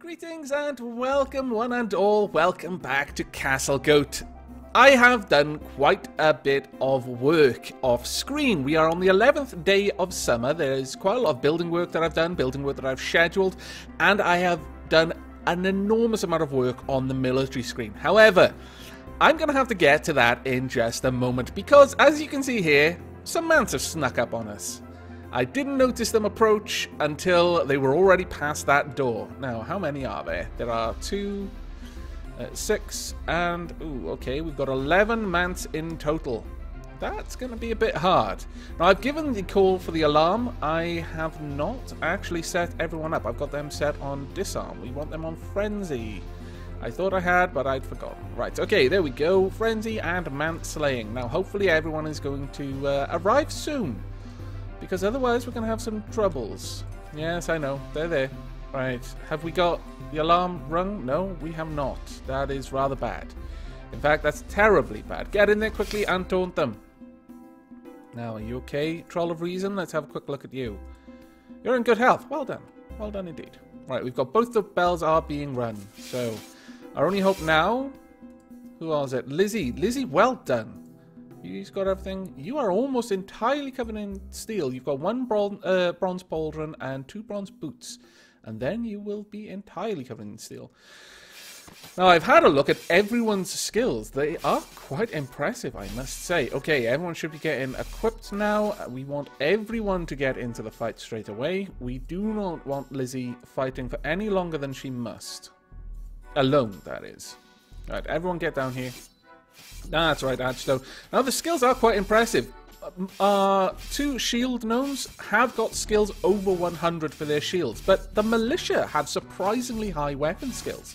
Greetings and welcome one and all, welcome back to Castlegoat. I have done quite a bit of work off screen. We are on the 11th day of summer. There's quite a lot of building work that I've done, building work that I've scheduled, and I have done an enormous amount of work on the military screen. However, I'm going to have to get to that in just a moment because, as you can see here, some mants have snuck up on us. I didn't notice them approach until they were already past that door. Now, how many are there? There are 2, 6, and... ooh, okay, we've got 11 mants in total. That's going to be a bit hard. Now, I've given the call for the alarm. I have not actually set everyone up. I've got them set on disarm. We want them on frenzy. I thought I had, but I'd forgotten. Right, okay, there we go. Frenzy and mant slaying. Now, hopefully everyone is going to arrive soon, because otherwise we're going to have some troubles. Yes, I know. They're there. Right. Have we got the alarm rung? No, we have not. That is rather bad. In fact, that's terribly bad. Get in there quickly and taunt them. Now, are you okay, Troll of Reason? Let's have a quick look at you. You're in good health. Well done. Well done indeed. Right, we've got both the bells are being run. So, our only hope now... who was it? Lizzie. Lizzie, well done. You've got everything. You are almost entirely covered in steel. You've got 1 bronze pauldron and 2 bronze boots. And then you will be entirely covered in steel. Now, I've had a look at everyone's skills. They are quite impressive, I must say. Okay, everyone should be getting equipped now. We want everyone to get into the fight straight away. We do not want Lizzie fighting for any longer than she must. Alone, that is. Right, everyone get down here. That's right, Ashto. Now, the skills are quite impressive. 2 shield gnomes have got skills over 100 for their shields, but the militia have surprisingly high weapon skills.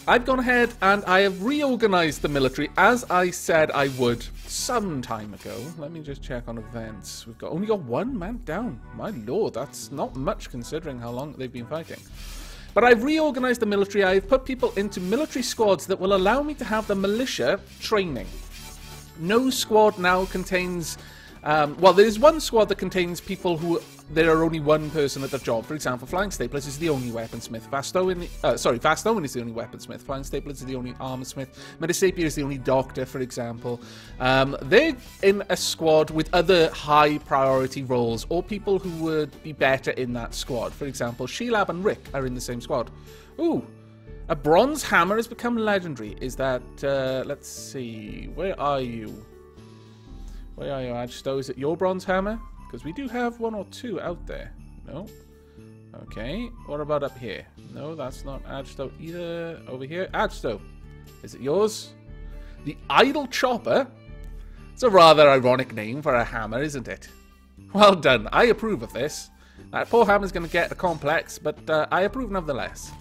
I've gone ahead and I have reorganized the military as I said I would some time ago. Let me just check on events. We've only got 1 man down. My lord, that's not much considering how long they've been fighting. But I've reorganized the military. I've put people into military squads that will allow me to have the militia training. No squad now contains... well, there's 1 squad that contains people who... there are only 1 person at the job. For example, Flying Staplers is the only weaponsmith. Vastoin is the only weaponsmith. Flying Staplers is the only armorsmith. Medisapia is the only doctor, for example. They're in a squad with other high priority roles, or people who would be better in that squad. For example, Sheelab and Rick are in the same squad. Ooh, a bronze hammer has become legendary. Is that, let's see, where are you? Where are you, Ajsto? Is it your bronze hammer? Because we do have 1 or 2 out there. No. Okay. What about up here? No, that's not Ajsto either. Over here. Ajsto. Is it yours? The Idle Chopper? It's a rather ironic name for a hammer, isn't it? Well done. I approve of this. That poor hammer's going to get a complex, but I approve nonetheless.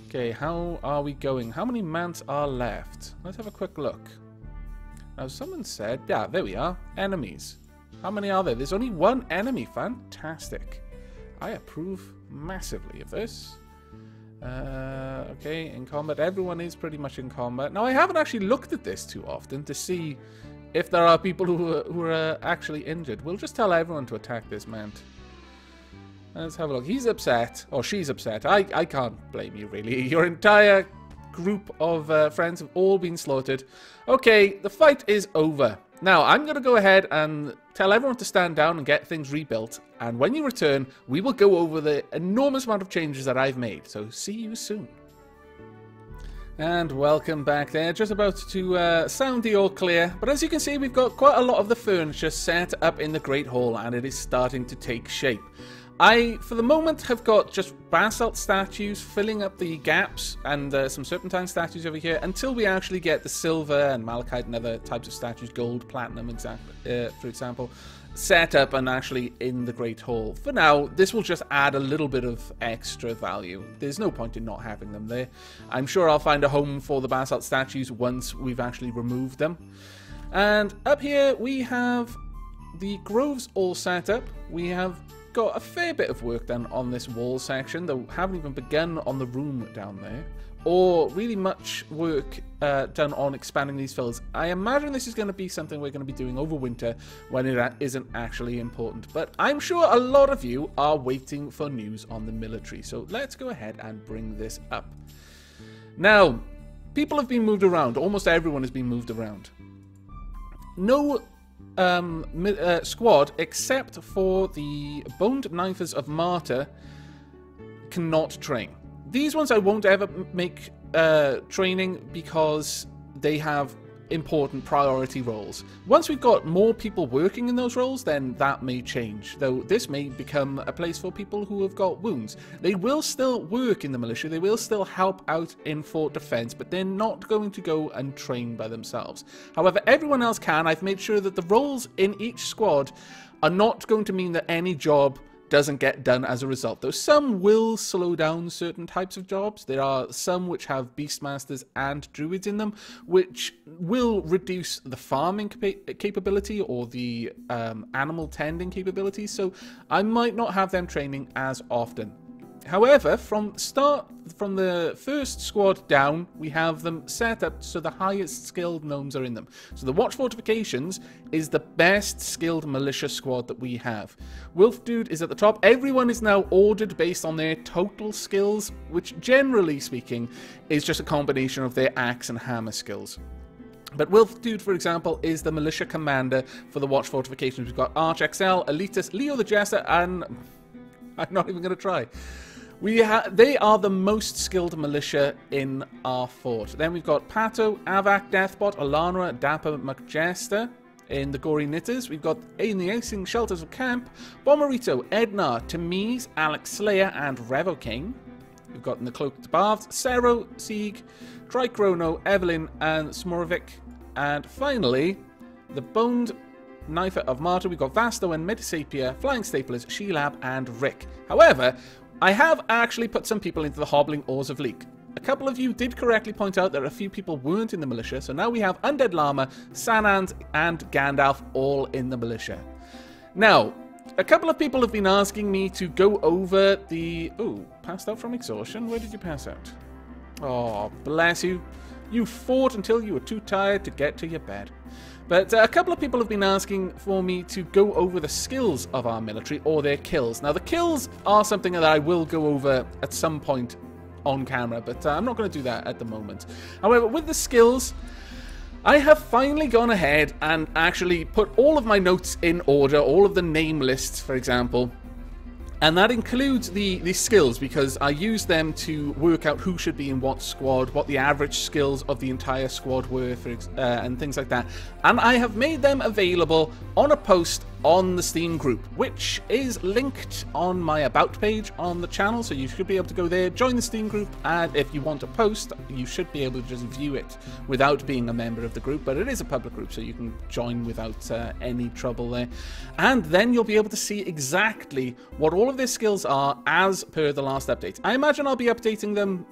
Okay, how are we going? How many mants are left? Let's have a quick look. Now, someone said... yeah, there we are. Enemies. How many are there? There's only 1 enemy. Fantastic. I approve massively of this. Okay, in combat. Everyone is pretty much in combat. Now, I haven't actually looked at this too often to see if there are people who are actually injured. We'll just tell everyone to attack this mant. Let's have a look. He's upset. Or she's upset. I can't blame you, really. Your entire group of friends have all been slaughtered. Okay, the fight is over. Now, I'm going to go ahead and tell everyone to stand down and get things rebuilt. And when you return, we will go over the enormous amount of changes that I've made. So, see you soon. And welcome back there. Just about to sound the all clear. But as you can see, we've got quite a lot of the furniture set up in the Great Hall. And it is starting to take shape. I, for the moment, have got just basalt statues filling up the gaps and some serpentine statues over here until we actually get the silver and malachite and other types of statues, gold, platinum, for example, set up and actually in the Great Hall. For now, this will just add a little bit of extra value. There's no point in not having them there. I'm sure I'll find a home for the basalt statues once we've actually removed them. And up here, we have the groves all set up. We have got a fair bit of work done on this wall section, though haven't even begun on the room down there, or really much work done on expanding these fields. I imagine this is going to be something we're going to be doing over winter when it isn't actually important, but I'm sure a lot of you are waiting for news on the military, so let's go ahead and bring this up. Now, people have been moved around. Almost everyone has been moved around. No squad, except for the Boned Knifers of Martyr, cannot train. These ones I won't ever make training because they have important priority roles. Once we've got more people working in those roles, then that may change, though this may become a place for people who have got wounds. They will still work in the militia, they will still help out in fort defense, but they're not going to go and train by themselves. However, everyone else can. I've made sure that the roles in each squad are not going to mean that any job doesn't get done as a result, though some will slow down certain types of jobs. There are some which have beastmasters and druids in them, which will reduce the farming capability or the animal tending capabilities, so I might not have them training as often. However, from the first squad down, we have them set up so the highest skilled gnomes are in them. So the Watch Fortifications is the best skilled militia squad that we have. Wolf Dude is at the top. Everyone is now ordered based on their total skills, which generally speaking is just a combination of their axe and hammer skills. But Wolf Dude, for example, is the militia commander for the Watch Fortifications. We've got Arch XL, Elitus, Leo the Jester, and I'm not even going to try. They are the most skilled militia in our fort. Then we've got Pato, Aavak, Deathbot, Alanra, Dapper, McJester in the Gory Knitters. We've got in the Acing Shelters of Camp, Bomberito, Ednar, Tamiz, Alex Slayer, and Revo King. We've got in the Cloaked Baths, Sero, Sieg, Tricrono, Evelyn, and Smorovik. And finally, the Boned Knifer of Martyr. We've got Vasto and Metasapia, Flying Staplers, Sheelab, and Rick. However, I have actually put some people into the Hobbling Oars of Leek. A couple of you did correctly point out that a few people weren't in the militia, so now we have Undead Llama, Sanand, and Gandalf all in the militia. Now, a couple of people have been asking me to go over the... Oh, passed out from exhaustion? Where did you pass out? Oh, bless you. You fought until you were too tired to get to your bed. But a couple of people have been asking for me to go over the skills of our military, or their kills. Now, the kills are something that I will go over at some point on camera, but I'm not going to do that at the moment. However, with the skills, I have finally gone ahead and actually put all of my notes in order, all of the name lists, for example. And that includes the skills, because I use them to work out who should be in what squad, what the average skills of the entire squad were, and things like that. And I have made them available on a post on the Steam group, which is linked on my About page on the channel, so you should be able to go there, join the Steam group, and if you want to post, you should be able to just view it without being a member of the group, but it is a public group, so you can join without any trouble there. And then you'll be able to see exactly what all of their skills are as per the last update. I imagine I'll be updating them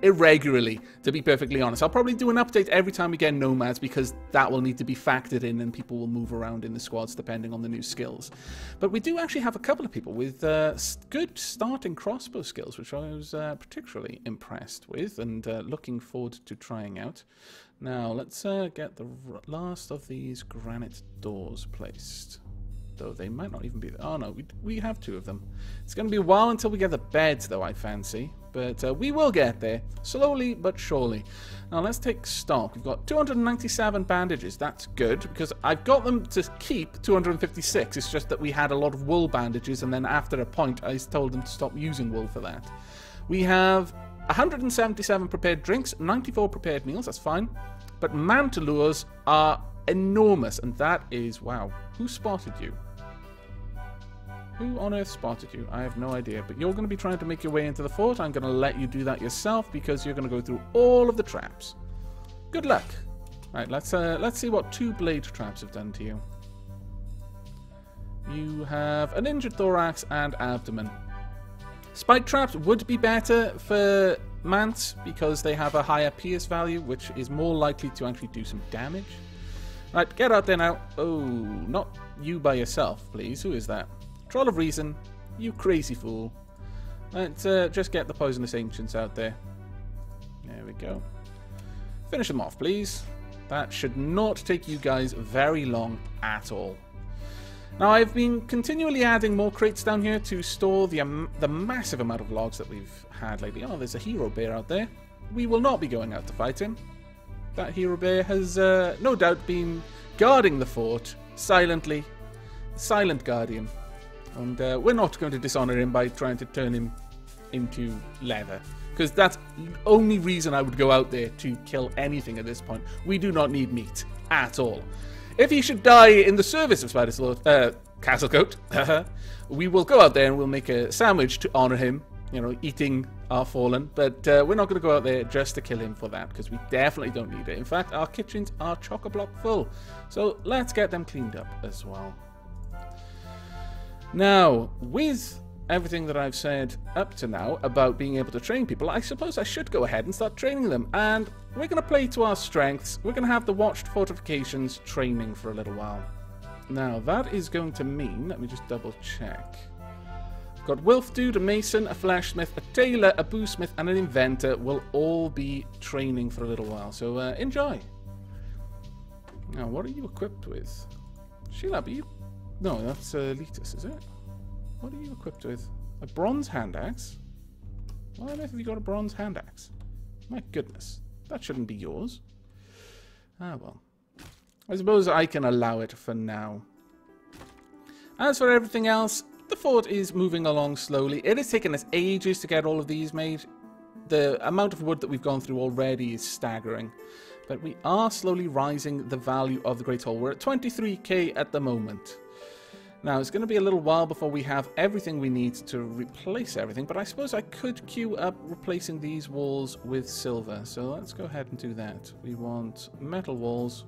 irregularly, to be perfectly honest. I'll probably do an update every time we get nomads, because that will need to be factored in and people will move around in the squads depending on the new skills. But we do actually have a couple of people with good starting crossbow skills, which I was particularly impressed with and looking forward to trying out. Now let's get the last of these granite doors placed. Though they might not even be there. Oh no, we have two of them. It's going to be a while until we get the beds, though, I fancy. But we will get there, slowly but surely. Now let's take stock. We've got 297 bandages. That's good, because I've got them to keep 256. It's just that we had a lot of wool bandages, and then after a point, I told them to stop using wool for that. We have 177 prepared drinks, 94 prepared meals. That's fine. But mantelures are enormous, and that is... Wow. Who spotted you? Who on earth spotted you? I have no idea, but you're going to be trying to make your way into the fort. I'm going to let you do that yourself, because you're going to go through all of the traps. Good luck. Right, let's see what 2 blade traps have done to you. You have an injured thorax and abdomen. Spike traps would be better for Mants, because they have a higher pierce value, which is more likely to actually do some damage. Right, get out there now. Oh, not you by yourself, please. Who is that? Troll of Reason, you crazy fool. Let's just get the Poisonous Ancients out there. There we go. Finish them off, please. That should not take you guys very long at all. Now, I've been continually adding more crates down here to store the massive amount of logs that we've had lately. Oh, there's a hero bear out there. We will not be going out to fight him. That hero bear has no doubt been guarding the fort silently. Silent guardian. And we're not going to dishonor him by trying to turn him into leather. Because that's the only reason I would go out there to kill anything at this point. We do not need meat at all. If he should die in the service of Castlegoat, we will go out there and we'll make a sandwich to honor him, you know, eating our fallen. But we're not going to go out there just to kill him for that, because we definitely don't need it. In fact, our kitchens are chock-a-block full. So let's get them cleaned up as well. Now, with everything that I've said up to now about being able to train people, I suppose I should go ahead and start training them. And we're going to play to our strengths. We're going to have the Watched Fortifications training for a little while. Now, that is going to mean, let me just double check. I've got Wolf Dude, a Mason, a Flashsmith, a Tailor, a Boosmith, and an Inventor will all be training for a little while. So enjoy. Now, what are you equipped with? Sheila, are you... No, that's Letus, is it? What are you equipped with? A bronze hand axe? Why on earth have you got a bronze hand axe? My goodness. That shouldn't be yours. Ah, well. I suppose I can allow it for now. As for everything else, the fort is moving along slowly. It has taken us ages to get all of these made. The amount of wood that we've gone through already is staggering. But we are slowly rising the value of the Great Hall. We're at 23k at the moment. Now, it's going to be a little while before we have everything we need to replace everything, but I suppose I could queue up replacing these walls with silver. So let's go ahead and do that. We want metal walls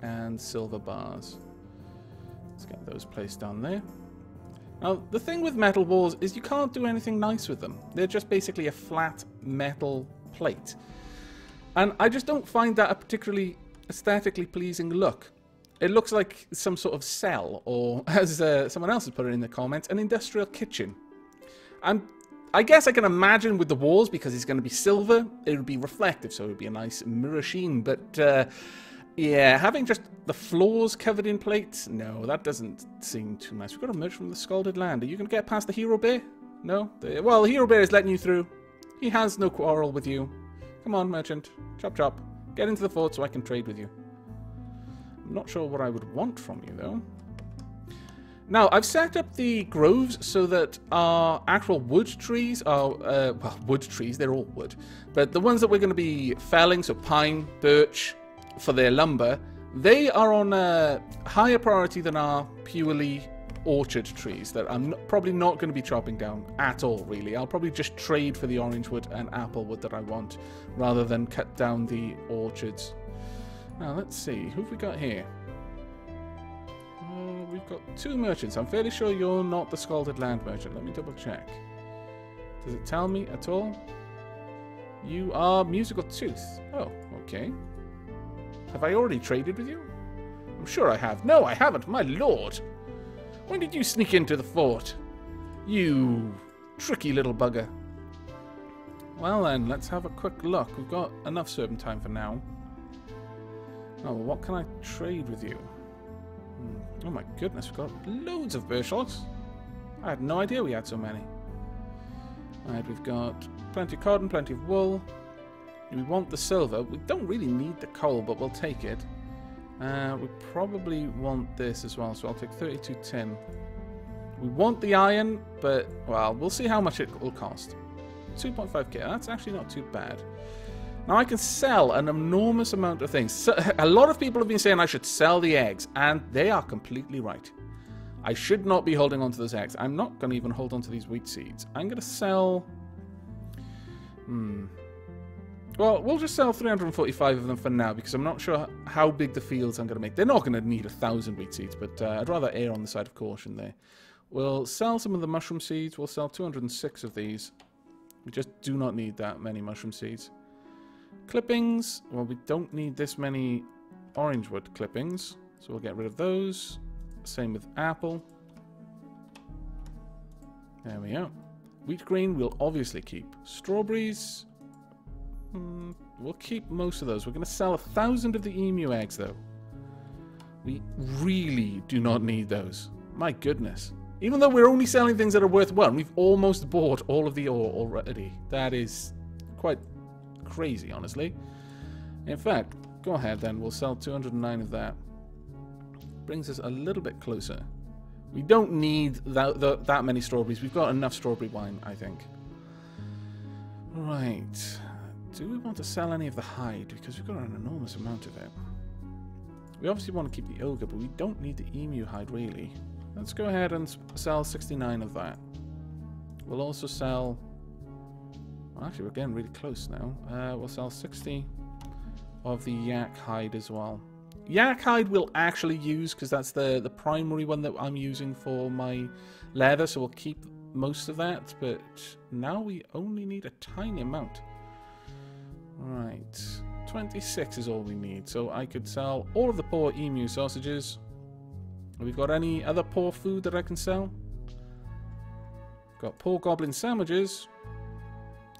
and silver bars. Let's get those placed down there. Now, the thing with metal walls is you can't do anything nice with them. They're just basically a flat metal plate. And I just don't find that a particularly aesthetically pleasing look. It looks like some sort of cell, or as someone else has put it in the comments, an industrial kitchen. I guess I can imagine with the walls, because it's going to be silver, it would be reflective, so it would be a nice mirror sheen. But yeah, having just the floors covered in plates, no, that doesn't seem too nice. We've got a merchant from the Scalded Land. Are you going to get past the hero bear? No? Well, the hero bear is letting you through. He has no quarrel with you. Come on, merchant. Chop chop. Get into the fort so I can trade with you. I'm not sure what I would want from you, though. Now, I've set up the groves so that our actual wood trees are, well, wood trees, they're all wood. But the ones that we're going to be felling, so pine, birch, for their lumber, they are on a higher priority than our purely orchard trees that I'm probably not going to be chopping down at all, really. I'll probably just trade for the orange wood and apple wood that I want, rather than cut down the orchards. Now, let's see. Who have we got here? We've got two merchants. I'm fairly sure you're not the Scalded Land merchant. Let me double check. Does it tell me at all? You are Musical Tooth. Oh, okay. Have I already traded with you? I'm sure I have. No, I haven't. My lord. When did you sneak into the fort? You tricky little bugger. Well then, let's have a quick look. We've got enough serpentine for now. Oh, well, what can I trade with you? Oh my goodness, we've got loads of birchlogs. I had no idea we had so many. Alright, we've got plenty of cotton, plenty of wool. We want the silver. We don't really need the coal, but we'll take it. We probably want this as well, so I'll take 32 tin. We want the iron, but, well, we'll see how much it will cost. 2.5k, that's actually not too bad. Now, I can sell an enormous amount of things. So, a lot of people have been saying I should sell the eggs, and they are completely right. I should not be holding on to those eggs. I'm not going to even hold on to these wheat seeds. I'm going to sell... Well, we'll just sell 345 of them for now, because I'm not sure how big the fields I'm going to make. They're not going to need 1,000 wheat seeds, but I'd rather err on the side of caution there. We'll sell some of the mushroom seeds. We'll sell 206 of these. We just do not need that many mushroom seeds. Clippings. Well, we don't need this many orange wood clippings, so we'll get rid of those. Same with apple. There we are. Wheat grain we'll obviously keep. Strawberries, we'll keep most of those. We're going to sell 1,000 of the emu eggs, though. We really do not need those. My goodness. Even though we're only selling things that are worth 1, we've almost bought all of the ore already. That is quite crazy, honestly. In fact, go ahead then. We'll sell 209 of that. Brings us a little bit closer. We don't need that many strawberries. We've got enough strawberry wine, I think. Right. Do we want to sell any of the hide? Because we've got an enormous amount of it. We obviously want to keep the ogre, but we don't need the emu hide, really. Let's go ahead and sell 69 of that. We'll also sell... Well, actually, we're getting really close now. We'll sell 60 of the yak hide as well. Yak hide we'll actually use because that's the primary one that I'm using for my leather, so we'll keep most of that, but now we only need a tiny amount. Right, 26 is all we need, so I could sell all of the poor emu sausages. Have we got any other poor food that I can sell? Got poor goblin sandwiches.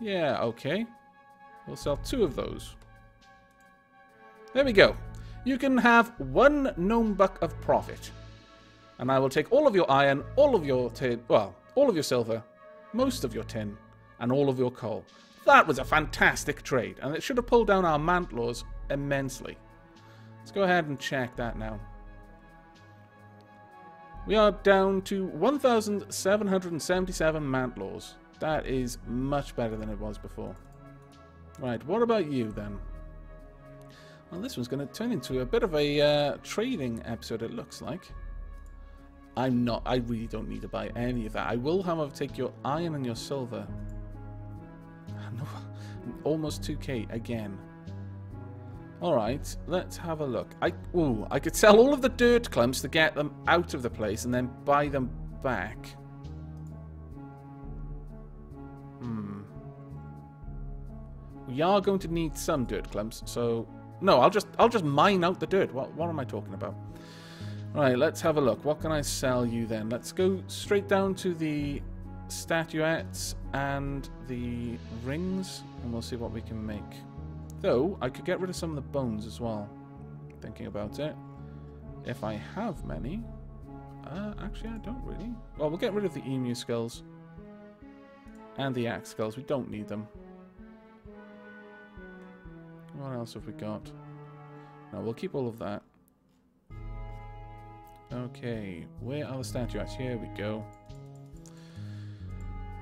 Yeah, okay. We'll sell 2 of those. There we go. You can have 1 gnome buck of profit. And I will take all of your iron, all of your tin, well, all of your silver, most of your tin, and all of your coal. That was a fantastic trade, and it should have pulled down our mant laws immensely. Let's go ahead and check that now. We are down to 1,777 mant laws. That is much better than it was before. Right, what about you then? Well, this one's going to turn into a bit of a trading episode, it looks like. I really don't need to buy any of that. I will, however, take your iron and your silver. No, almost 2k again. Alright, let's have a look. I could sell all of the dirt clumps to get them out of the place and then buy them back. We are going to need some dirt clumps, so... No, I'll just mine out the dirt. What am I talking about? Right, let's have a look. What can I sell you then? Let's go straight down to the statuettes and the rings, and we'll see what we can make. Though, I could get rid of some of the bones as well. Thinking about it. If I have many. Actually, I don't really. Well, we'll get rid of the emu skulls. And the axe skulls. We don't need them. What else have we got? No, we'll keep all of that. Okay, where are the statuettes? Here we go.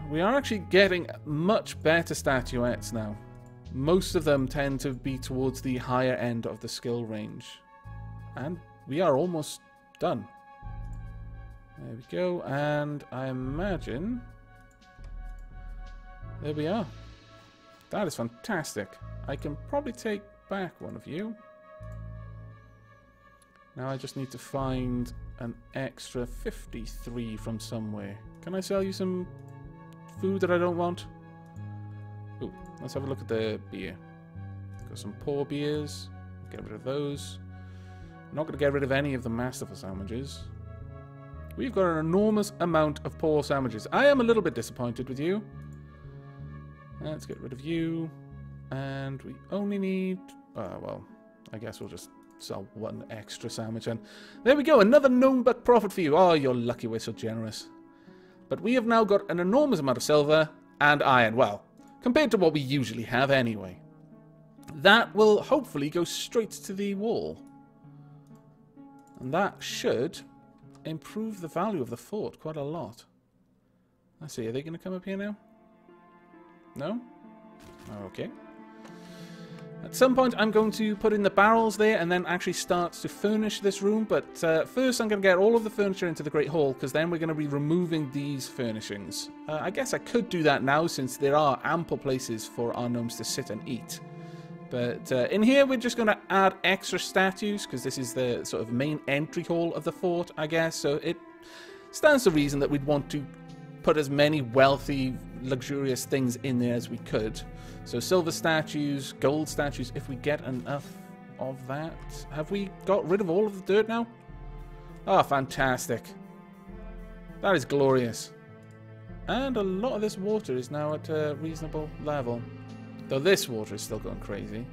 We are actually getting much better statuettes now. Most of them tend to be towards the higher end of the skill range. And we are almost done. There we go, and I imagine... There we are. That is fantastic. I can probably take back one of you. Now I just need to find an extra 53 from somewhere. Can I sell you some food that I don't want? Ooh, let's have a look at the beer. Got some poor beers. Get rid of those. I'm not going to get rid of any of the masterful sandwiches. We've got an enormous amount of poor sandwiches. I am a little bit disappointed with you. Let's get rid of you. And we only need... well, I guess we'll just sell 1 extra sandwich. And there we go, another gnome buck profit for you. Oh, you're lucky we're so generous. But we have now got an enormous amount of silver and iron. Well, compared to what we usually have anyway. That will hopefully go straight to the wall. And that should improve the value of the fort quite a lot. Let's see, are they going to come up here now? No? Okay. At some point I'm going to put in the barrels there and then actually start to furnish this room, but first I'm going to get all of the furniture into the Great Hall, because then we're going to be removing these furnishings. I guess I could do that now since there are ample places for our gnomes to sit and eat. But in here we're just going to add extra statues, because this is the sort of main entry hall of the fort, I guess, so it stands to reason that we'd want to put as many wealthy, luxurious things in there as we could. So silver statues, gold statues, if we get enough of that. Have we got rid of all of the dirt now? Ah, fantastic. That is glorious. And a lot of this water is now at a reasonable level. Though this water is still going crazy.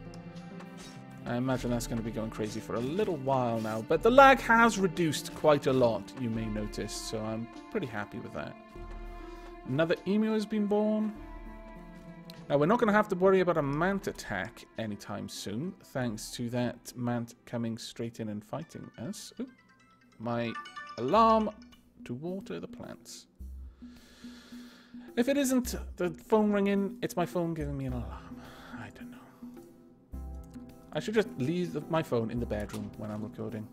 I imagine that's going to be going crazy for a little while now. But the lag has reduced quite a lot, you may notice. So I'm pretty happy with that. Another emu has been born. Now, we're not going to have to worry about a mant attack anytime soon, thanks to that mant coming straight in and fighting us. Ooh, my alarm to water the plants. If it isn't the phone ringing, it's my phone giving me an alarm. I don't know. I should just leave my phone in the bedroom when I'm recording.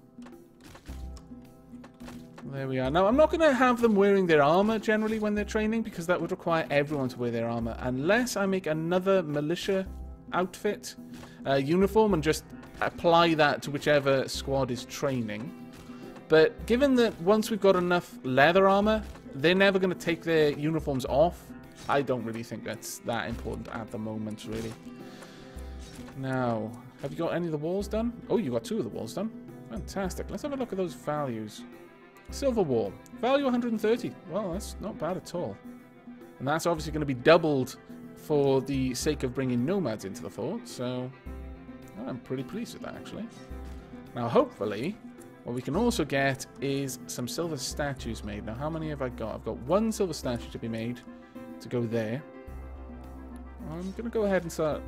There we are. Now, I'm not going to have them wearing their armor generally when they're training, because that would require everyone to wear their armor, unless I make another militia outfit, uniform, and just apply that to whichever squad is training. But given that once we've got enough leather armor, they're never going to take their uniforms off. I don't really think that's that important at the moment, really. Now, have you got any of the walls done? Oh, you got 2 of the walls done. Fantastic. Let's have a look at those values. Silver wall. Value 130. Well, that's not bad at all. And that's obviously going to be doubled for the sake of bringing nomads into the fort, so I'm pretty pleased with that, actually. Now, hopefully, what we can also get is some silver statues made. Now, how many have I got? I've got 1 silver statue to be made to go there. I'm going to go ahead and start...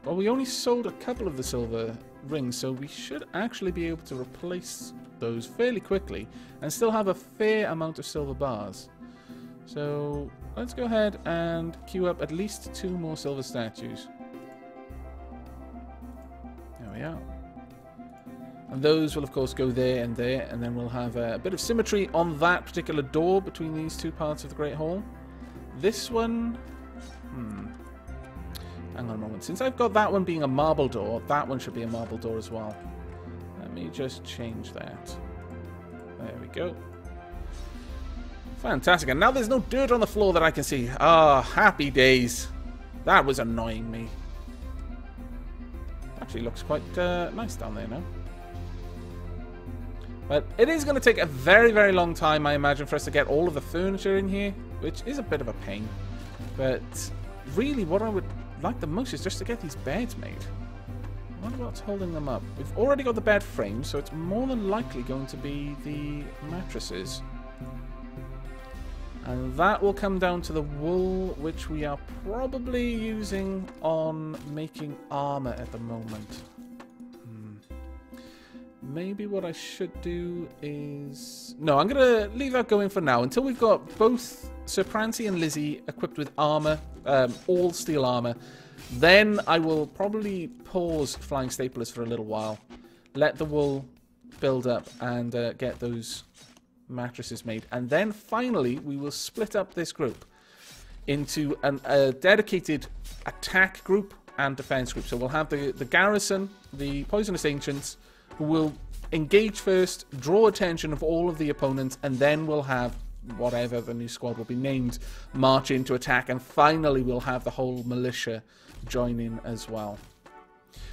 Well, we only sold a couple of the silver rings, so we should actually be able to replace those fairly quickly and still have a fair amount of silver bars. So let's go ahead and queue up at least 2 more silver statues. There we are. And those will of course go there, and then we'll have a bit of symmetry on that particular door between these 2 parts of the Great Hall. This one... Hang on a moment. Since I've got that one being a marble door, that one should be a marble door as well. Let me just change that. There we go. Fantastic. And now there's no dirt on the floor that I can see. Ah, happy days. That was annoying me. Actually looks quite nice down there now. But it is going to take a very, very long time, I imagine, for us to get all of the furniture in here, which is a bit of a pain. But really what I would like the most is just to get these beds made. I wonder what's holding them up. We've already got the bed frame, so it's more than likely going to be the mattresses. And that will come down to the wool, which we are probably using on making armor at the moment. Maybe what I should do is... No, I'm going to leave that going for now until we've got both Sir Prancy and Lizzie equipped with armor, all steel armor. Then I will probably pause flying staplers for a little while, let the wool build up, and get those mattresses made. And then finally we will split up this group into a dedicated attack group and defense group. So we'll have the garrison, the poisonous ancients, who will engage first, draw attention of all of the opponents, and then we'll have whatever the new squad will be named march in to attack, and finally we'll have the whole militia join in as well.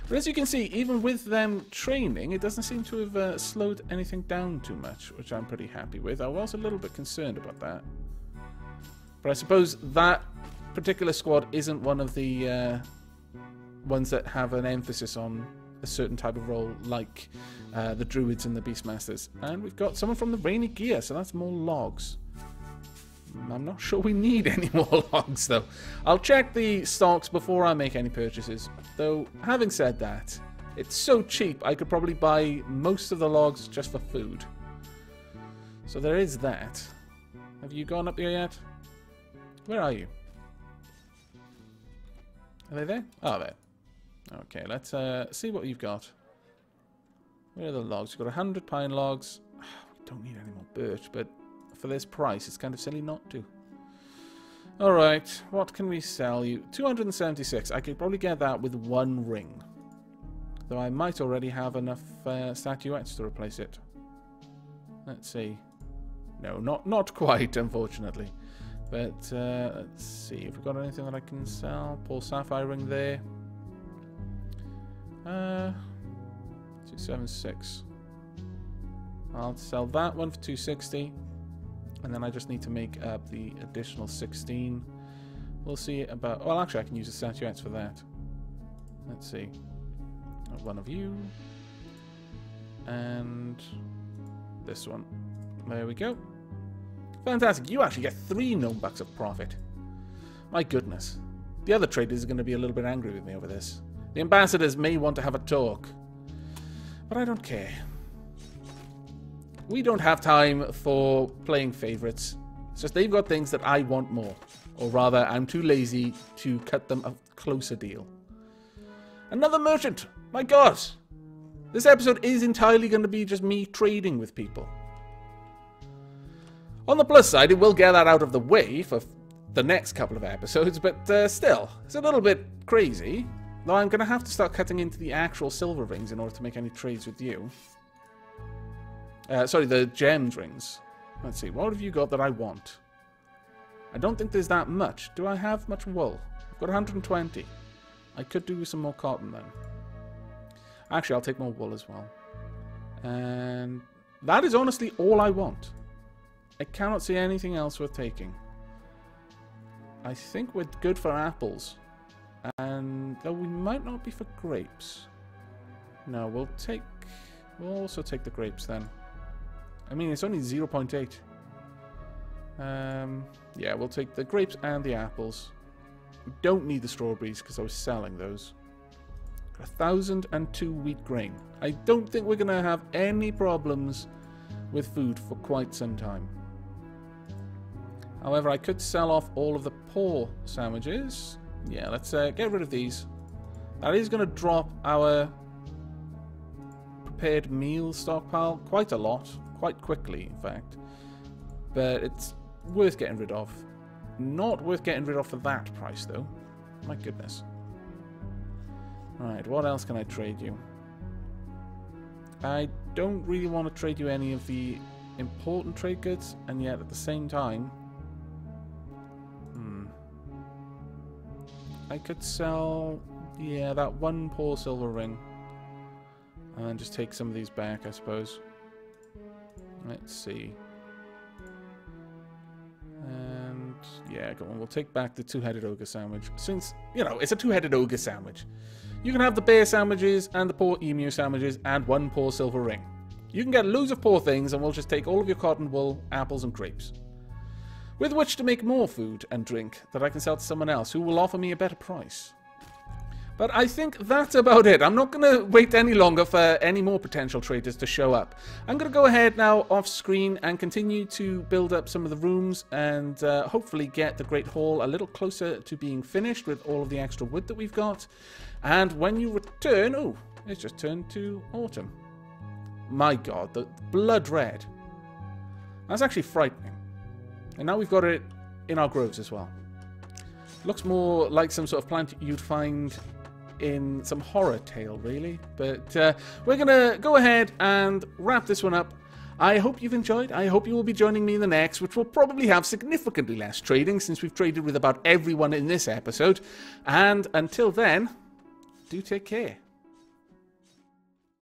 But as you can see, even with them training, it doesn't seem to have slowed anything down too much, which I'm pretty happy with. I was a little bit concerned about that. But I suppose that particular squad isn't one of the ones that have an emphasis on a certain type of role, like the druids and the beastmasters. And we've got someone from the rainy gear, so that's more logs. I'm not sure we need any more logs, though. I'll check the stocks before I make any purchases. Though, having said that, it's so cheap, I could probably buy most of the logs just for food. So there is that. Have you gone up here yet? Where are you? Are they there? Oh, there. Okay, let's see what you've got. Where are the logs? You've got 100 pine logs. We don't need any more birch, but for this price, it's kind of silly not to. Alright, what can we sell you? 276. I could probably get that with 1 ring. Though I might already have enough statuettes to replace it. Let's see. No, not quite, unfortunately. But let's see. If we've got anything that I can sell. Paul Sapphire ring there. 276. I'll sell that one for 260. And then I just need to make up the additional 16. We'll see about... Well, actually, I can use the statuettes for that. Let's see. One of you. And this one. There we go. Fantastic. You actually get 3 gnome bucks of profit. My goodness. The other traders are going to be a little bit angry with me over this. The ambassadors may want to have a talk. But I don't care. We don't have time for playing favorites. It's just they've got things that I want more. Or rather, I'm too lazy to cut them a closer deal. Another merchant! My god! This episode is entirely going to be just me trading with people. On the plus side, it will get that out of the way for the next couple of episodes, but still, it's a little bit crazy. Though I'm going to have to start cutting into the actual silver rings in order to make any trades with you. Sorry, the gems rings. Let's see, what have you got that I want? I don't think there's that much. Do I have much wool? I've got 120. I could do with some more cotton then. Actually, I'll take more wool as well. And that is honestly all I want. I cannot see anything else worth taking. I think we're good for apples. And though we might not be for grapes. No, we'll also take the grapes then. I mean, it's only 0.8. Yeah, we'll take the grapes and the apples. We don't need the strawberries because I was selling those. 1,002 wheat grain. I don't think we're going to have any problems with food for quite some time. However, I could sell off all of the poor sandwiches. Yeah, let's get rid of these. That is going to drop our prepared meal stockpile quite a lot. Quite quickly, in fact. But it's worth getting rid of. Not worth getting rid of for that price, though. My goodness. Alright, what else can I trade you? I don't really want to trade you any of the important trade goods, and yet at the same time... I could sell... yeah, that one poor silver ring. And just take some of these back, I suppose. Let's see. And yeah, go on. We'll take back the 2-headed ogre sandwich. Since, you know, it's a 2-headed ogre sandwich. You can have the bear sandwiches and the poor emu sandwiches and one poor silver ring. You can get loads of poor things and we'll just take all of your cotton wool, apples and grapes. With which to make more food and drink that I can sell to someone else who will offer me a better price. But I think that's about it. I'm not going to wait any longer for any more potential traders to show up. I'm going to go ahead now off screen and continue to build up some of the rooms and hopefully get the Great Hall a little closer to being finished with all of the extra wood that we've got. And when you return... oh, it's just turned to autumn. My god, the blood red. That's actually frightening. And now we've got it in our groves as well. Looks more like some sort of plant you'd find in some horror tale, really. But we're going to go ahead and wrap this one up. I hope you've enjoyed. I hope you will be joining me in the next, which will probably have significantly less trading since we've traded with about everyone in this episode. And until then, do take care.